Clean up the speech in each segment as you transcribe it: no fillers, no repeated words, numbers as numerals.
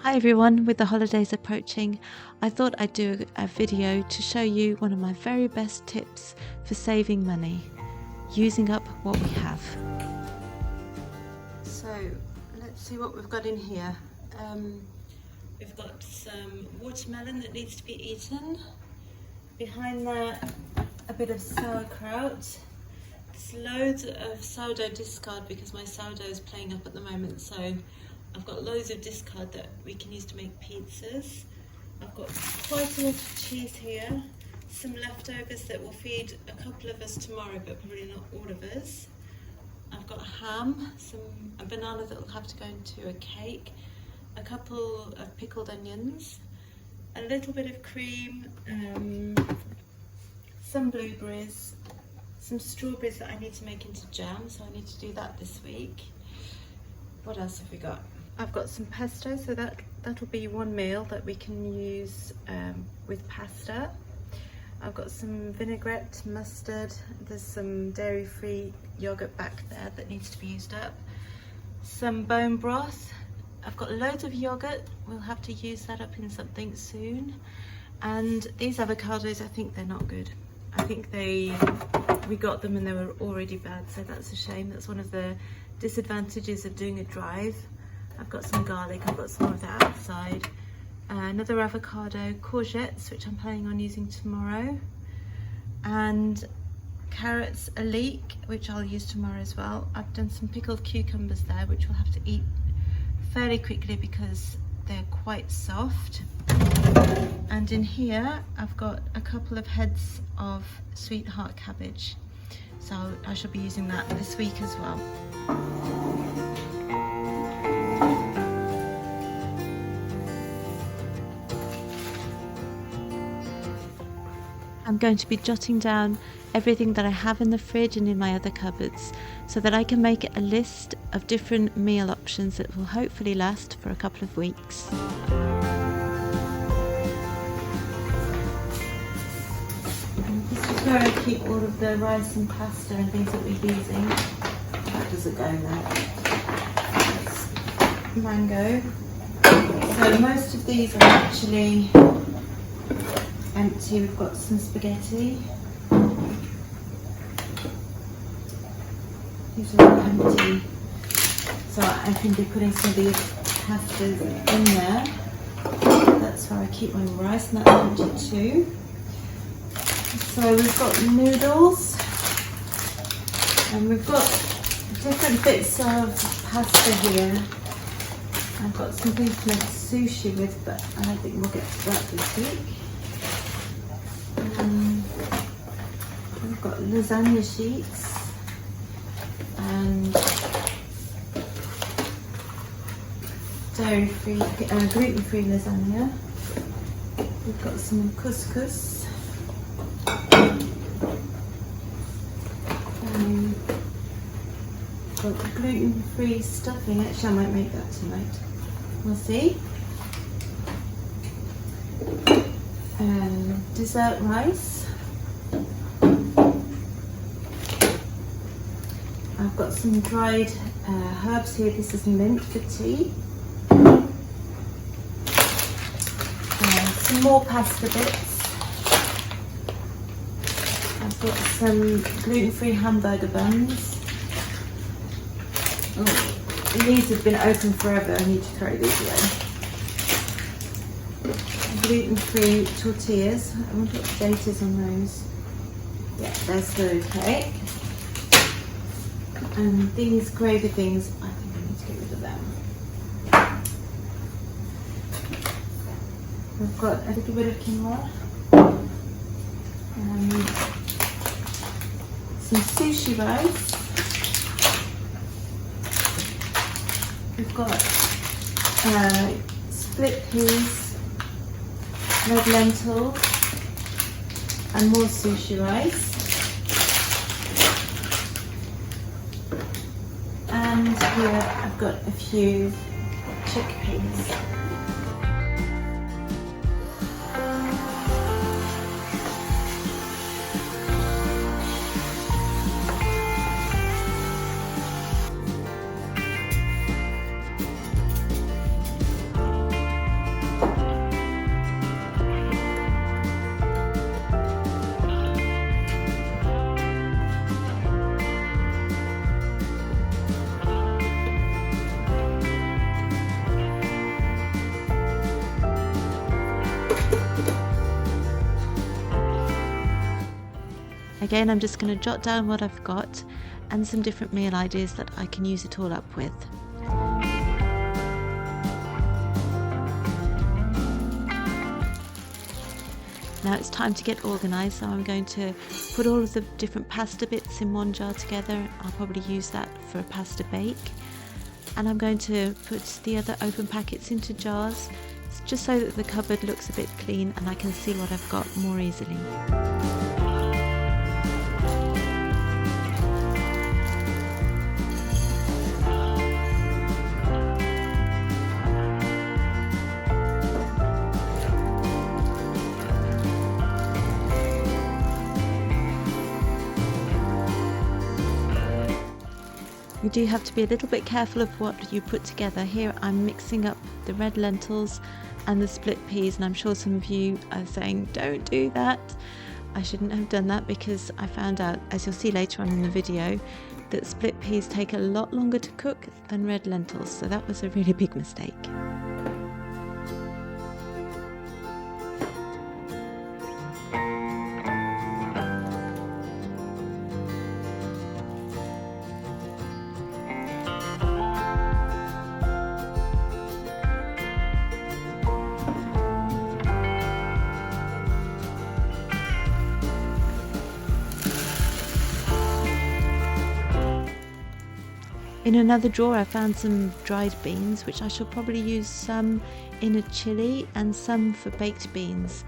Hi everyone, with the holidays approaching, I thought I'd do a video to show you one of my very best tips for saving money, using up what we have. So let's see what we've got in here. We've got some watermelon that needs to be eaten. Behind that, a bit of sauerkraut. There's loads of sourdough discard because my sourdough is playing up at the moment, so I've got loads of discard that we can use to make pizzas. I've got quite a lot of cheese here, some leftovers that will feed a couple of us tomorrow, but probably not all of us. I've got ham, a banana that will have to go into a cake, a couple of pickled onions, a little bit of cream, some blueberries, some strawberries that I need to make into jam, so I need to do that this week. What else have we got? I've got some pesto, so that'll be one meal that we can use with pasta. I've got some vinaigrette, mustard, there's some dairy-free yogurt back there that needs to be used up. Some bone broth. I've got loads of yogurt, we'll have to use that up in something soon. And these avocados, I think they're not good. I think we got them and they were already bad, so that's a shame. That's one of the disadvantages of doing a drive. I've got some garlic, I've got some of that outside. Another avocado, courgettes, which I'm planning on using tomorrow. And carrots, a leek, which I'll use tomorrow as well. I've done some pickled cucumbers there, which we'll have to eat fairly quickly because they're quite soft. And in here, I've got a couple of heads of sweetheart cabbage. So I shall be using that this week as well. I'm going to be jotting down everything that I have in the fridge and in my other cupboards so that I can make a list of different meal options that will hopefully last for a couple of weeks. This is where I keep all of the rice and pasta and things that we're using. That doesn't go there. That's mango. So most of these are actually empty. We've got some spaghetti. These are all empty. So I can be putting some of these pastas in there. That's where I keep my rice, and that's empty too. So we've got noodles, and we've got different bits of pasta here. I've got some things to make sushi with, but I don't think we'll get to that this week. We've got lasagna sheets and dairy-free, gluten-free lasagna. We've got some couscous. Got gluten-free stuffing. Actually, I might make that tonight. We'll see. Dessert rice. I've got some dried herbs here. This is mint for tea. Some more pasta bits. I've got some gluten-free hamburger buns. Oh, these have been open forever. I need to throw these away. Gluten-free tortillas. I wonder what the date is on those. Yeah, they're still okay. And these gravy things, I think I need to get rid of them. We've got a little bit of quinoa. Some sushi rice. We've got split peas, red lentils, and more sushi rice. And here I've got a few chickpeas. Again, I'm just going to jot down what I've got and some different meal ideas that I can use it all up with. Now it's time to get organised, so I'm going to put all of the different pasta bits in one jar together. I'll probably use that for a pasta bake. And I'm going to put the other open packets into jars, just so that the cupboard looks a bit clean and I can see what I've got more easily. You do have to be a little bit careful of what you put together. Here I'm mixing up the red lentils and the split peas, and I'm sure some of you are saying don't do that. I shouldn't have done that, because I found out, as you'll see later on in the video, that split peas take a lot longer to cook than red lentils, so that was a really big mistake. In another drawer I found some dried beans, which I shall probably use some in a chilli and some for baked beans.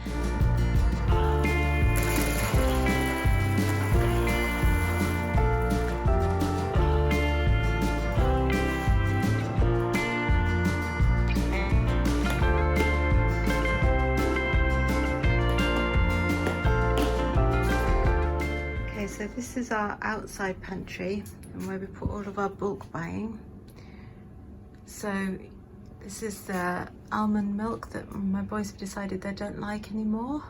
Okay, so this is our outside pantry, and where we put all of our bulk buying. So this is the almond milk that my boys have decided they don't like anymore.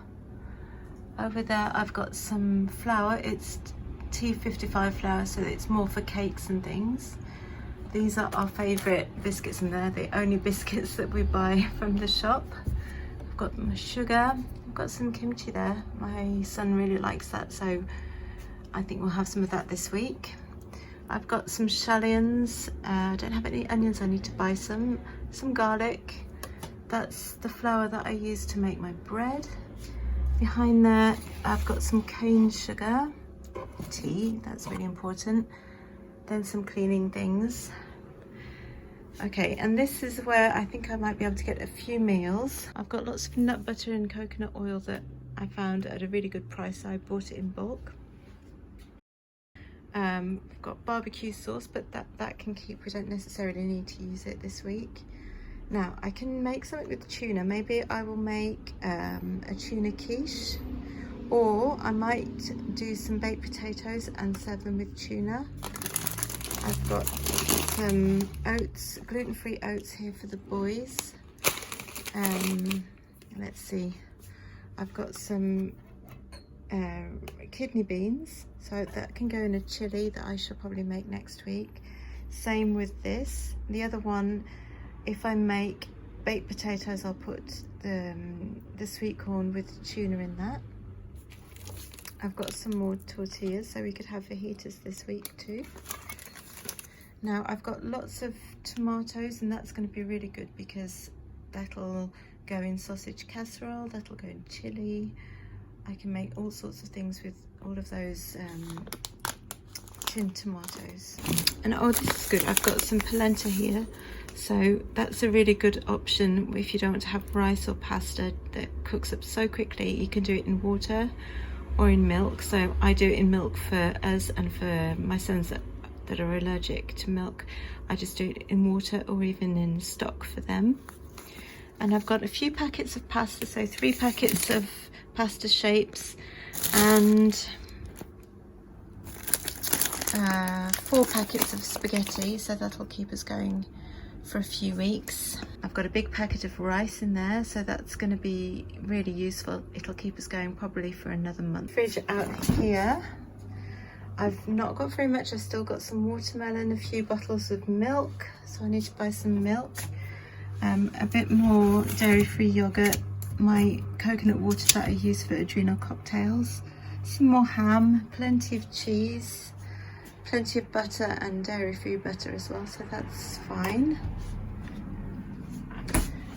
Over there I've got some flour. It's T55 flour, so it's more for cakes and things. These are our favourite biscuits, and they're the only biscuits that we buy from the shop. I've got my sugar, I've got some kimchi there. My son really likes that, so I think we'll have some of that this week. I've got some scallions. I don't have any onions, I need to buy some garlic. That's the flour that I use to make my bread. Behind there I've got some cane sugar, tea, that's really important. Then some cleaning things. Okay, and this is where I think I might be able to get a few meals. I've got lots of nut butter and coconut oil that I found at a really good price, so I bought it in bulk. I've got barbecue sauce, but that can keep. We don't necessarily need to use it this week. Now I can make something with tuna. Maybe I will make a tuna quiche, or I might do some baked potatoes and serve them with tuna. I've got some oats, gluten-free oats here for the boys. Let's see, I've got some kidney beans, so that can go in a chili that I shall probably make next week. Same with this. The other one, if I make baked potatoes, I'll put the sweet corn with tuna in that. I've got some more tortillas, so we could have fajitas this week too. Now I've got lots of tomatoes, and that's going to be really good because that'll go in sausage casserole, that'll go in chili. I can make all sorts of things with all of those tinned tomatoes. And oh, this is good, I've got some polenta here, so that's a really good option if you don't want to have rice or pasta that cooks up so quickly. You can do it in water or in milk. So I do it in milk for us, and for my sons that are allergic to milk, I just do it in water or even in stock for them. And I've got a few packets of pasta, so 3 packets of pasta shapes and 4 packets of spaghetti, so that'll keep us going for a few weeks. I've got a big packet of rice in there, so that's going to be really useful. It'll keep us going probably for another month. Fridge out here, I've not got very much. I've still got some watermelon, a few bottles of milk, so I need to buy some milk, a bit more dairy-free yogurt, my coconut water that I use for adrenal cocktails, Some more ham, plenty of cheese, plenty of butter and dairy-free butter as well, so that's fine.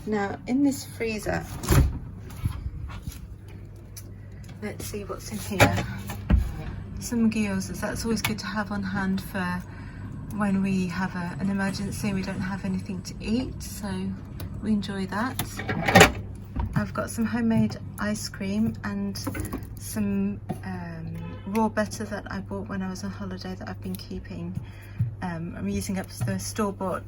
Now in this freezer, let's see what's in here. Some gyozas, that's always good to have on hand for when we have an emergency and we don't have anything to eat, so we enjoy that. I've got some homemade ice cream and some raw butter that I bought when I was on holiday that I've been keeping. I'm using up the store-bought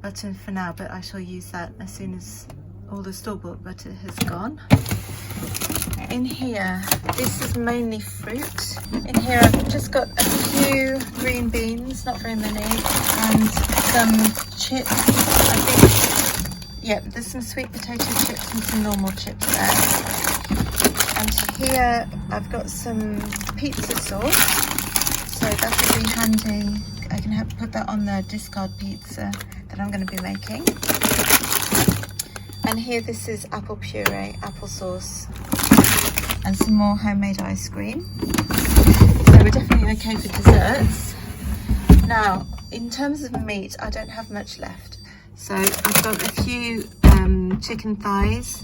butter for now, but I shall use that as soon as all the store-bought butter has gone. In here, this is mainly fruit. In here I've just got a few green beans, not very many, and some chips. I think, yeah, there's some sweet potato chips and some normal chips there. And here I've got some pizza sauce, so that will be handy. I can put that on the discard pizza that I'm going to be making. And here, this is apple puree, applesauce, and some more homemade ice cream. So we're definitely okay for desserts. Now, in terms of meat, I don't have much left. So I've got a few chicken thighs,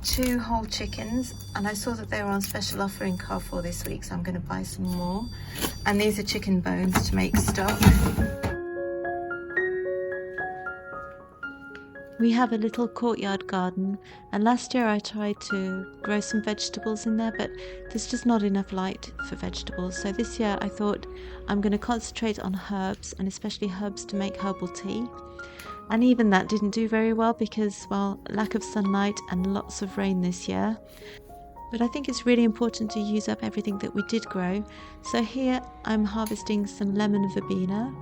2 whole chickens, and I saw that they were on special offer in Carrefour this week, so I'm going to buy some more. And these are chicken bones to make stock. We have a little courtyard garden, and last year I tried to grow some vegetables in there, but there's just not enough light for vegetables. So this year I thought I'm going to concentrate on herbs, and especially herbs to make herbal tea. And even that didn't do very well because, well, lack of sunlight and lots of rain this year. But I think it's really important to use up everything that we did grow. So here I'm harvesting some lemon verbena,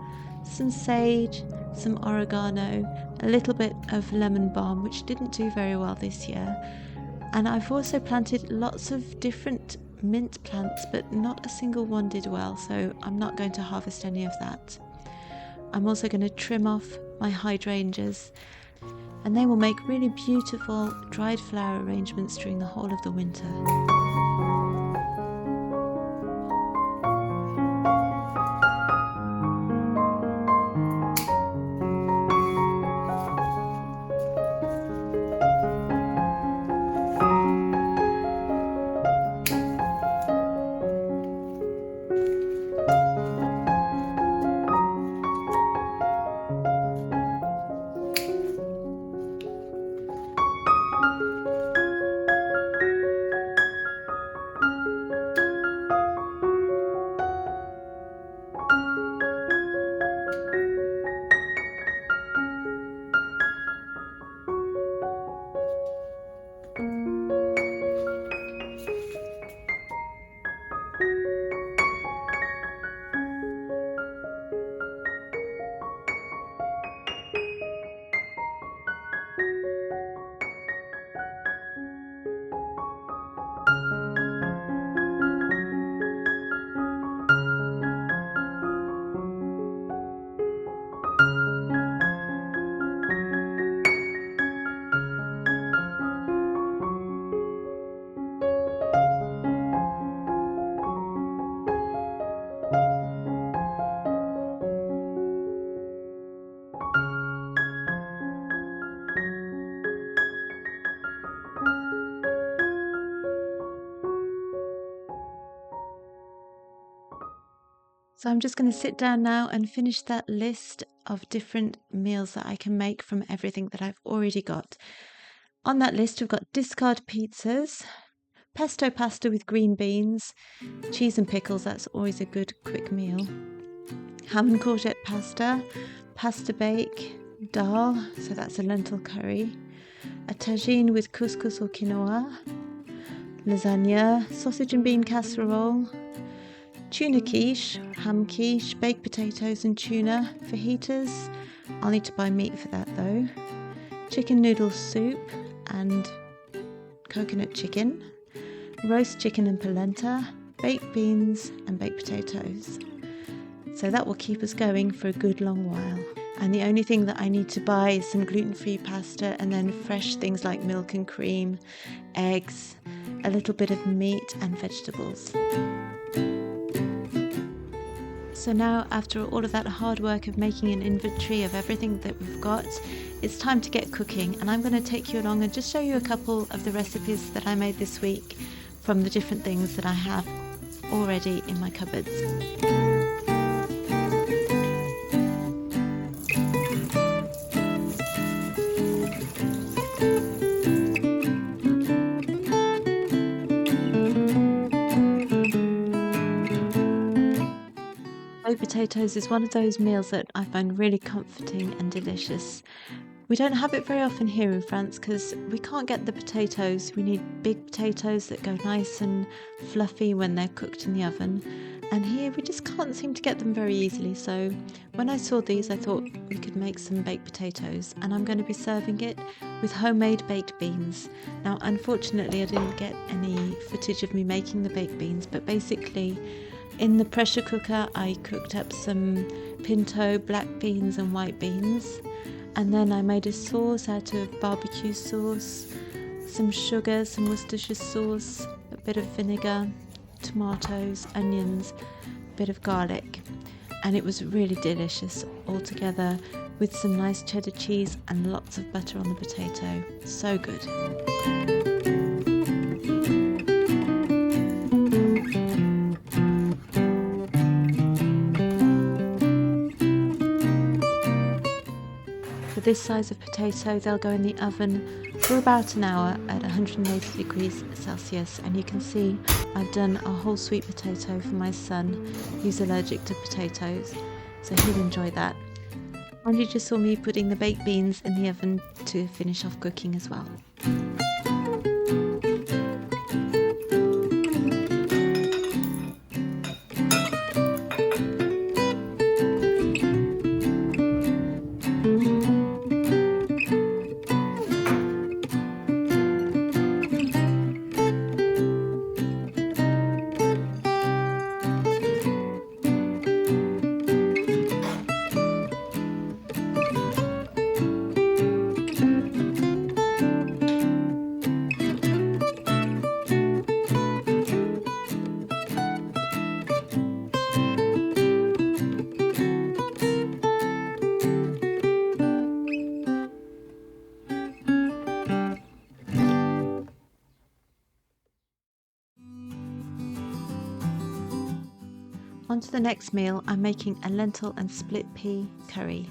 some sage, some oregano, a little bit of lemon balm, which didn't do very well this year. And I've also planted lots of different mint plants, but not a single one did well, so I'm not going to harvest any of that. I'm also going to trim off my hydrangeas, and they will make really beautiful dried flower arrangements during the whole of the winter. So I'm just going to sit down now and finish that list of different meals that I can make from everything that I've already got. On that list, we've got discard pizzas, pesto pasta with green beans, cheese and pickles, that's always a good quick meal, ham and courgette pasta, pasta bake, dal, so that's a lentil curry, a tagine with couscous or quinoa, lasagna, sausage and bean casserole, tuna quiche, ham quiche, baked potatoes and tuna, fajitas. I'll need to buy meat for that though. Chicken noodle soup and coconut chicken, roast chicken and polenta, baked beans and baked potatoes. So that will keep us going for a good long while. And the only thing that I need to buy is some gluten-free pasta and then fresh things like milk and cream, eggs, a little bit of meat and vegetables. So now, after all of that hard work of making an inventory of everything that we've got, it's time to get cooking, and I'm going to take you along and just show you a couple of the recipes that I made this week from the different things that I have already in my cupboards. Baked potatoes is one of those meals that I find really comforting and delicious. We don't have it very often here in France because we can't get the potatoes. We need big potatoes that go nice and fluffy when they're cooked in the oven. And here we just can't seem to get them very easily. So when I saw these, I thought we could make some baked potatoes, and I'm going to be serving it with homemade baked beans. Now, unfortunately, I didn't get any footage of me making the baked beans, but basically in the pressure cooker, I cooked up some pinto, black beans and white beans. And then I made a sauce out of barbecue sauce, some sugar, some Worcestershire sauce, a bit of vinegar, tomatoes, onions, a bit of garlic. And it was really delicious all together with some nice cheddar cheese and lots of butter on the potato. So good. For this size of potato, they'll go in the oven for about an hour at 180 degrees Celsius, and you can see I've done a whole sweet potato for my son who's allergic to potatoes, so he'll enjoy that. And you just saw me putting the baked beans in the oven to finish off cooking as well. On to the next meal. I'm making a lentil and split pea curry.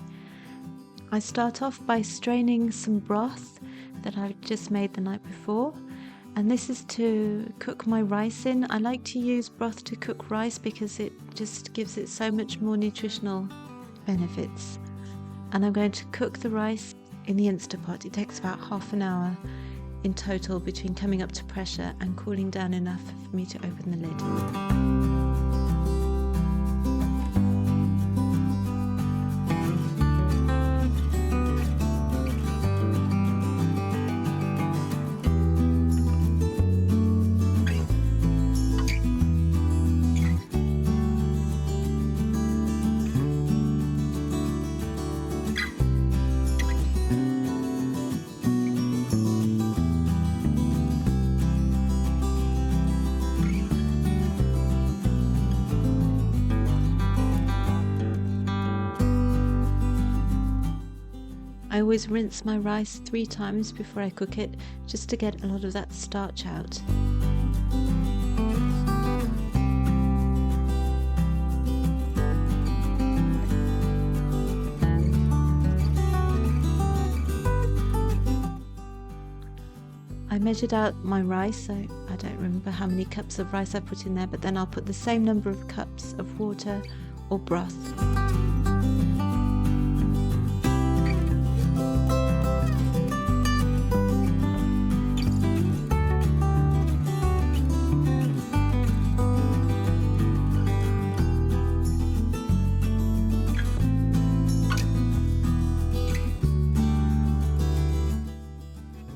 I start off by straining some broth that I've just made the night before, and this is to cook my rice in. I like to use broth to cook rice because it just gives it so much more nutritional benefits. And I'm going to cook the rice in the Instapot. It takes about half an hour in total between coming up to pressure and cooling down enough for me to open the lid. I always rinse my rice 3 times before I cook it, just to get a lot of that starch out. I measured out my rice, so I don't remember how many cups of rice I put in there, but then I'll put the same number of cups of water or broth.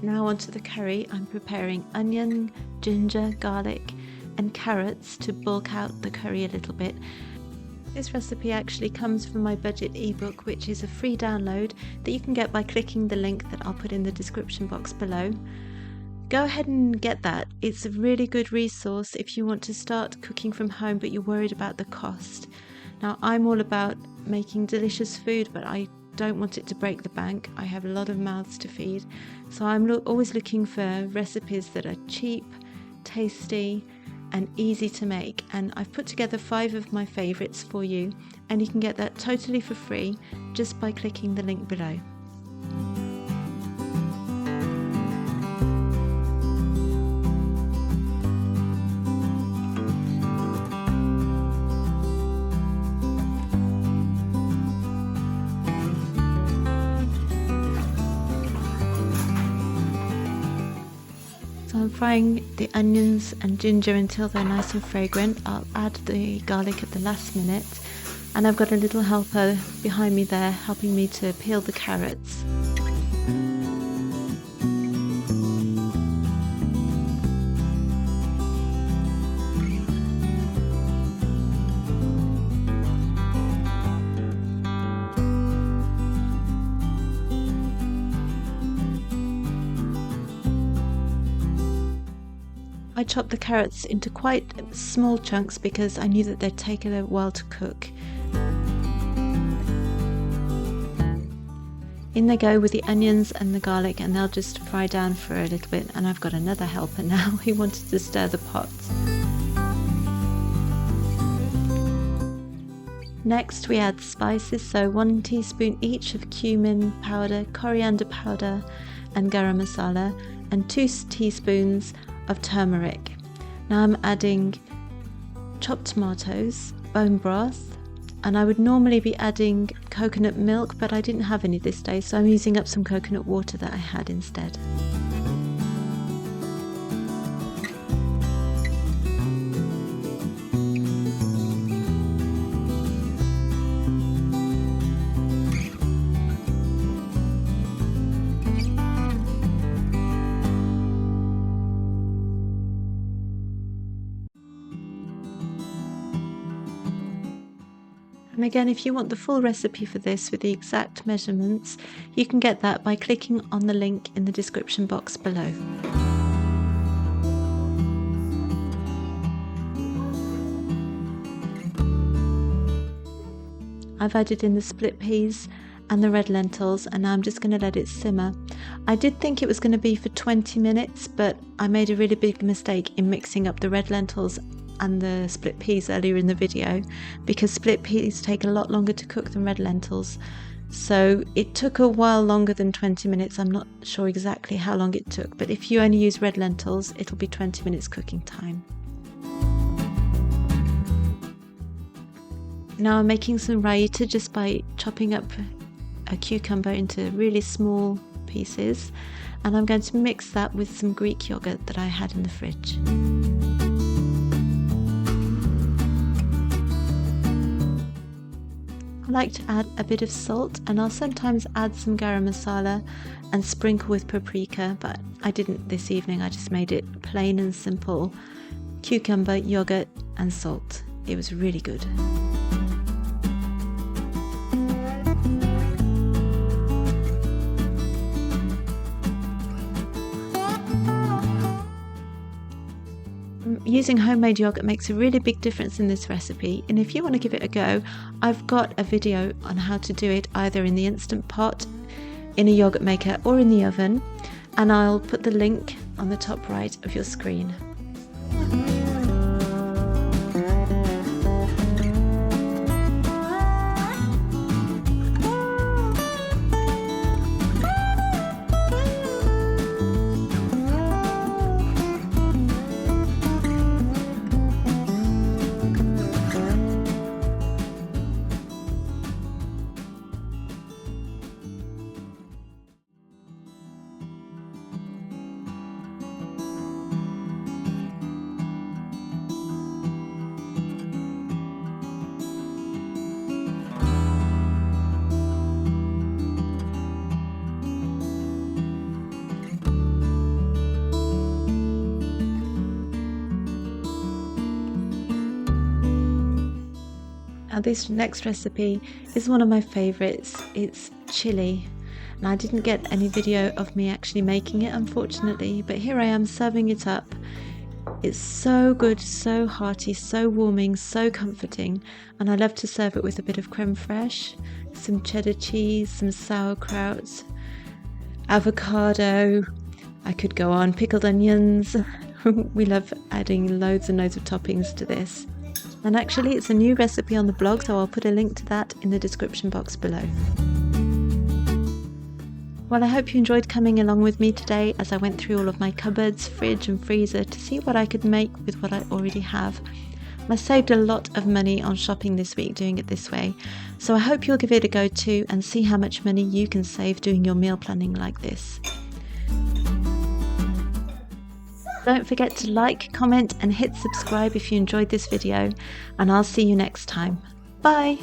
Now onto the curry. I'm preparing onion, ginger, garlic and carrots to bulk out the curry a little bit. This recipe actually comes from my budget ebook, which is a free download that you can get by clicking the link that I'll put in the description box below. go ahead and get that. It's a really good resource if you want to start cooking from home but you're worried about the cost. Now, I'm all about making delicious food, but I don't want it to break the bank. I have a lot of mouths to feed, so I'm always looking for recipes that are cheap, tasty and easy to make, and I've put together 5 of my favourites for you, and you can get that totally for free just by clicking the link below. So I'm frying the onions and ginger until they're nice and fragrant. I'll add the garlic at the last minute, and I've got a little helper behind me there helping me to peel the carrots. I chopped the carrots into quite small chunks because I knew that they'd take a while to cook. In they go with the onions and the garlic, and they'll just fry down for a little bit, and I've got another helper now who wanted to stir the pot. Next we add spices, so 1 teaspoon each of cumin powder, coriander powder and garam masala, and 2 teaspoons of turmeric. Now I'm adding chopped tomatoes, bone broth, and I would normally be adding coconut milk, but I didn't have any this day, so I'm using up some coconut water that I had instead. And again, if you want the full recipe for this with the exact measurements, you can get that by clicking on the link in the description box below. I've added in the split peas and the red lentils, and now I'm just going to let it simmer. I did think it was going to be for 20 minutes, but I made a really big mistake in mixing up the red lentils and the split peas earlier in the video, because split peas take a lot longer to cook than red lentils. So it took a while longer than 20 minutes. I'm not sure exactly how long it took, but if you only use red lentils, it'll be 20 minutes cooking time. Now I'm making some raita just by chopping up a cucumber into really small pieces, and I'm going to mix that with some Greek yogurt that I had in the fridge. I like to add a bit of salt, and I'll sometimes add some garam masala and sprinkle with paprika, but I didn't this evening. I just made it plain and simple: cucumber, yogurt and salt. It was really good. Using homemade yogurt makes a really big difference in this recipe, and if you want to give it a go, I've got a video on how to do it either in the Instant Pot, in a yogurt maker or in the oven, and I'll put the link on the top right of your screen. Now this next recipe is one of my favourites. It's chili, And I didn't get any video of me actually making it, unfortunately, but here I am serving it up. It's so good, so hearty, so warming, so comforting, and I love to serve it with a bit of creme fraiche, some cheddar cheese, some sauerkraut, avocado. I could go on, pickled onions. We love adding loads and loads of toppings to this. And actually it's a new recipe on the blog, so I'll put a link to that in the description box below. Well, I hope you enjoyed coming along with me today as I went through all of my cupboards, fridge and freezer to see what I could make with what I already have. I saved a lot of money on shopping this week doing it this way, so I hope you'll give it a go too and see how much money you can save doing your meal planning like this. Don't forget to like, comment and hit subscribe if you enjoyed this video, and I'll see you next time. Bye!